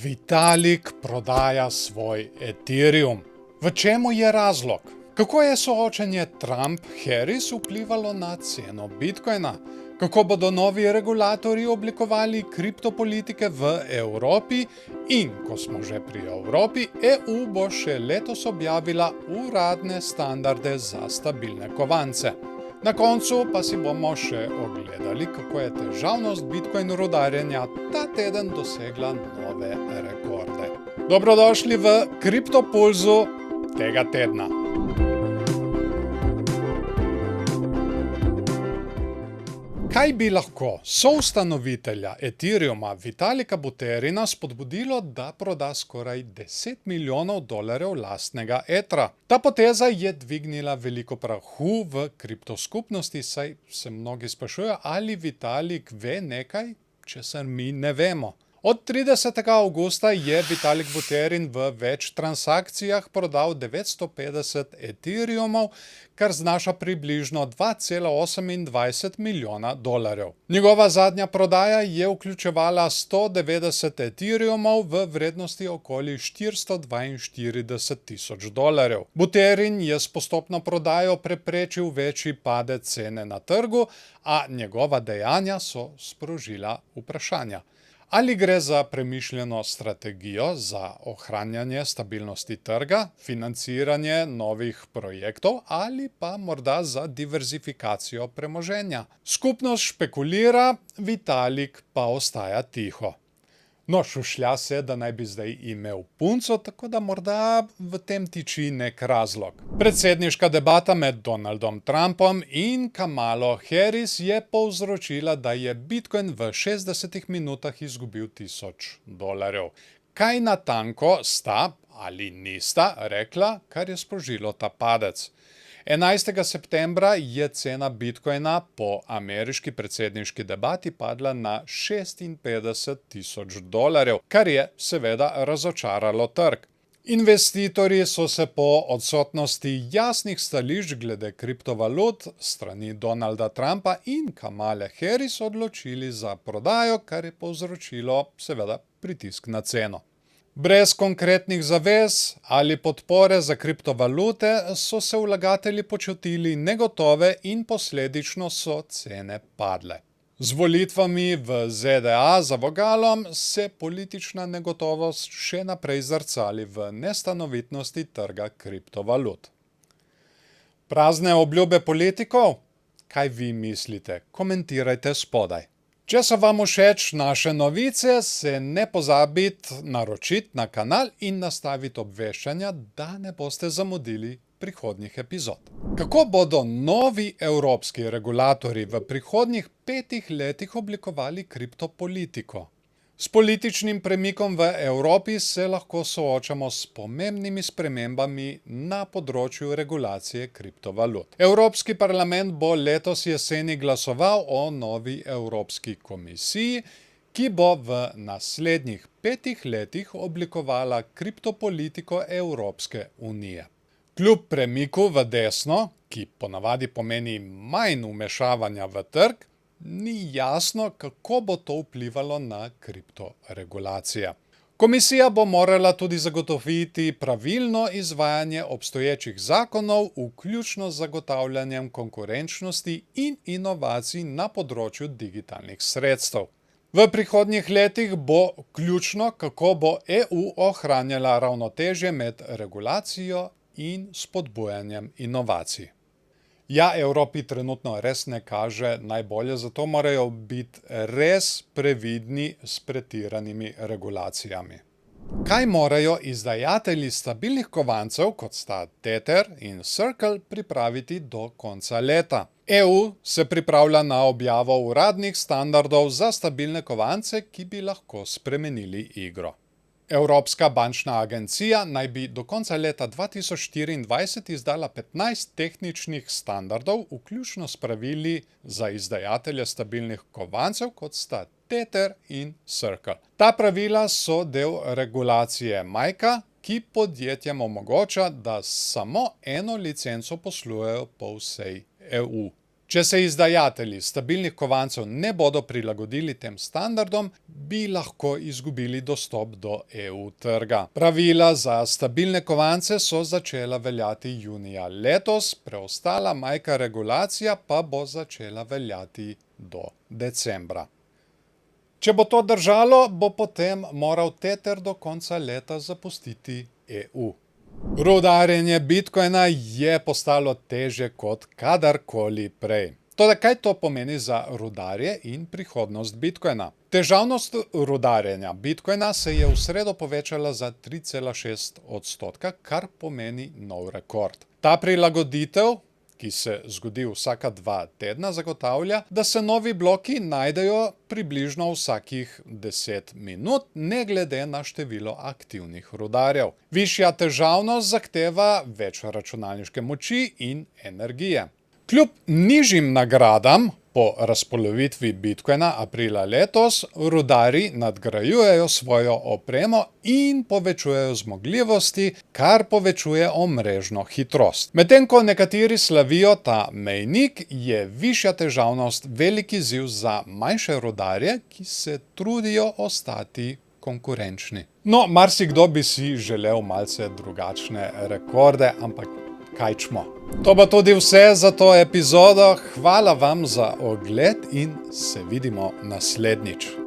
Vitalik prodaja svoj Ethereum. V čemu je razlog? Kako je soočenje Trump-Harris vplivalo na ceno Bitcoina? Kako bodo novi regulatorji oblikovali kriptopolitike v Evropi? In ko smo že pri Evropi, EU bo še letos objavila uradne standarde za stabilne kovance. Na koncu pa si bomo še ogledali, kako je težavnost Bitcoin rudarjenja ta teden dosegla nove rekorde. Dobrodošli v Kriptopulzu tega tedna. Kaj bi lahko soustanovitelja Ethereuma Vitalika Buterina spodbudilo, da proda skoraj $10 milijonov lastnega Ethera? Ta poteza je dvignila veliko prahu v kriptoskupnosti, saj se mnogi sprašujejo, ali Vitalik ve nekaj, česar mi ne vemo. Od 30. avgusta je Vitalik Buterin v več transakcijah prodal 950 Ethereumov, kar znaša približno $2,28 milijona. Njegova zadnja prodaja je vključevala 190 Ethereumov v vrednosti okoli $442,000. Buterin je s postopno prodajo preprečil večji padec cene na trgu, a njegova dejanja so sprožila vprašanja. Ali gre za premišljeno strategijo za ohranjanje stabilnosti trga, financiranje novih projektov ali pa morda za diverzifikacijo premoženja? Skupnost špekulira, Vitalik pa ostaja tiho. No, šušlja se, da naj bi zdaj imel punco, tako da morda v tem tiči nek razlog. Predsedniška debata med Donaldom Trumpom in Kamalo Harris je povzročila, da je Bitcoin v 60 minutah izgubil $1000. Kaj natanko sta ali nista rekla, kar je sprožilo ta padec? 11. septembra je cena Bitcoina po ameriški predsedniški debati padla na $56,000, kar je seveda razočaralo trg. Investitorji so se po odsotnosti jasnih stališč glede kriptovalut strani Donalda Trumpa in Kamale Harris odločili za prodajo, kar je povzročilo seveda pritisk na ceno. Brez konkretnih zavez ali podpore za kriptovalute so se vlagatelji počutili negotove in posledično so cene padle. Z volitvami v ZDA za vogalom se politična negotovost še naprej zrcali v nestanovitnosti trga kriptovalut. Prazne obljube politikov? Kaj vi mislite? Komentirajte spodaj. Če so vam všeč naše novice, se ne pozabite naročiti na kanal in nastaviti obveščanja, da ne boste zamudili prihodnjih epizod. Kako bodo novi evropski regulatorji v prihodnjih 5 letih oblikovali kriptopolitiko? S političnim premikom v Evropi se lahko soočamo s pomembnimi spremembami na področju regulacije kriptovalut. Evropski parlament bo letos jeseni glasoval o novi Evropski komisiji, ki bo v naslednjih 5 letih oblikovala kriptopolitiko Evropske unije. Kljub premiku v desno, ki ponavadi pomeni manj vmešavanja v trg, ni jasno, kako bo to vplivalo na kriptoregulacije. Komisija bo morala tudi zagotoviti pravilno izvajanje obstoječih zakonov, vključno z zagotavljanjem konkurenčnosti in inovacij na področju digitalnih sredstev. V prihodnjih letih bo ključno, kako bo EU ohranjala ravnotežje med regulacijo in spodbujanjem inovacij. Ja, Evropi trenutno res ne kaže najbolje, zato morajo biti res previdni s pretiranimi regulacijami. Kaj morajo izdajatelji stabilnih kovancev, kot sta Tether in Circle, pripraviti do konca leta? EU se pripravlja na objavo uradnih standardov za stabilne kovance, ki bi lahko spremenili igro. Evropska bančna agencija naj bi do konca leta 2024 izdala 15 tehničnih standardov, vključno s pravili za izdajatelje stabilnih kovancev, kot sta Tether in Circle. Ta pravila so del regulacije MiCA, ki podjetjem omogoča, da samo eno licenco poslujejo po vsej EU. Če se izdajatelji stabilnih kovancev ne bodo prilagodili tem standardom, bi lahko izgubili dostop do EU trga. Pravila za stabilne kovance so začela veljati junija letos, preostala majka regulacija pa bo začela veljati do decembra. Če bo to držalo, bo potem moral Tether do konca leta zapustiti EU. Rudarjenje bitcoina je postalo težje kot kadarkoli prej. Toda kaj to pomeni za rudarje in prihodnost bitcoina? Težavnost rudarjenja bitcoina se je v sredo povečala za 3,6%, kar pomeni nov rekord. Ta prilagoditev, ki se zgodi vsaka 2 tedna, zagotavlja, da se novi bloki najdejo približno vsakih 10 minut, ne glede na število aktivnih rudarjev. Višja težavnost zahteva več računalniške moči in energije. Kljub nižjim nagradam po razpolovitvi bitcoina aprila letos, rudarji nadgrajujejo svojo opremo in povečujejo zmogljivosti, kar povečuje omrežno hitrost. Medtem ko nekateri slavijo ta mejnik, je višja težavnost velik izziv za manjše rudarje, ki se trudijo ostati konkurenčni. No, marsikdo bi si želel malce drugačne rekorde, ampak kaj čmo. To bo tudi vse za to epizodo. Hvala vam za ogled in se vidimo naslednjič.